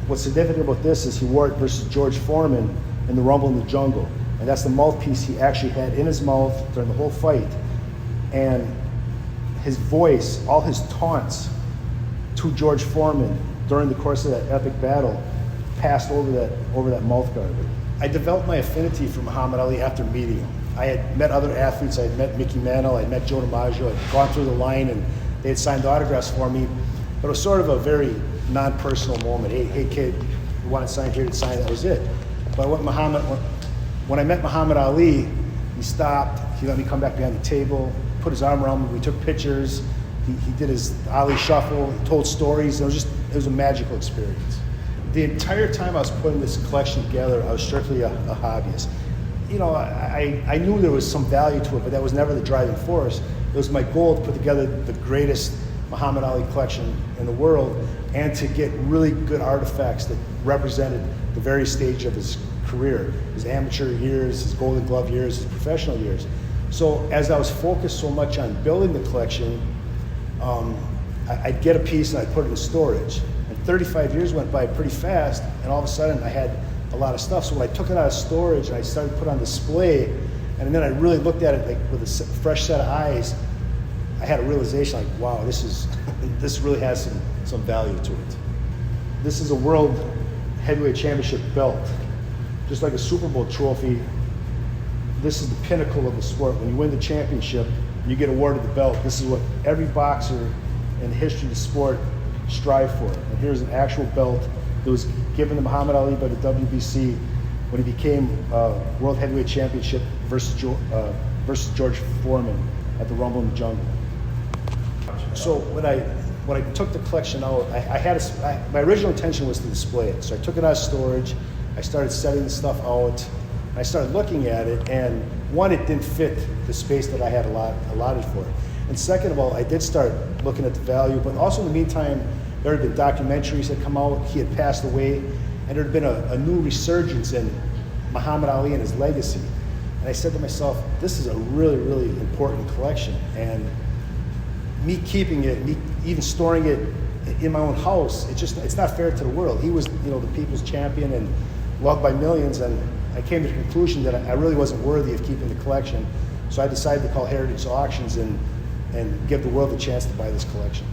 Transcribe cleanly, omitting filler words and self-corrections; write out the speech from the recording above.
what's significant about this is he wore it versus George Foreman in the Rumble in the Jungle. And that's the mouthpiece he actually had in his mouth during the whole fight. And his voice, all his taunts to George Foreman during the course of that epic battle passed over that mouth guard. I developed my affinity for Muhammad Ali after meeting him. I had met other athletes. I had met Mickey Mantle, I had met Joe DiMaggio. I had gone through the line and they had signed autographs for me. But it was sort of a very non-personal moment. Hey kid, you want to sign here to sign, that was it. But when I met Muhammad Ali, he stopped, he let me come back behind the table, put his arm around me, we took pictures, he did his Ali shuffle, he told stories. It was a magical experience. The entire time I was putting this collection together, I was strictly a hobbyist. You know, I knew there was some value to it, but that was never the driving force. It was my goal to put together the greatest Muhammad Ali collection in the world and to get really good artifacts that represented the very stage of his career, his amateur years, his Golden Glove years, his professional years. So as I was focused so much on building the collection, I'd get a piece and I'd put it in storage. And 35 years went by pretty fast, and all of a sudden I had a lot of stuff. So when I took it out of storage and I started to put it on display, and then I really looked at it like with a fresh set of eyes, I had a realization like, wow, this really has some value to it. This is a World Heavyweight Championship belt. Just like a Super Bowl trophy, this is the pinnacle of the sport. When you win the championship, you get awarded the belt. This is what every boxer in the history of the sport strive for. And here's an actual belt that was given to Muhammad Ali by the WBC when he became World Heavyweight Championship versus George Foreman at the Rumble in the Jungle. So when I took the collection out, my original intention was to display it. So I took it out of storage, I started setting the stuff out, I started looking at it, and one, it didn't fit the space that I had allotted for it. And second of all, I did start looking at the value, but also in the meantime, there had been documentaries that come out. He had passed away, and there had been a new resurgence in Muhammad Ali and his legacy. And I said to myself, this is a really, really important collection. And me keeping it, me even storing it in my own house, it's not fair to the world. He was, the people's champion and loved by millions, and I came to the conclusion that I really wasn't worthy of keeping the collection. So I decided to call Heritage Auctions and give the world a chance to buy this collection.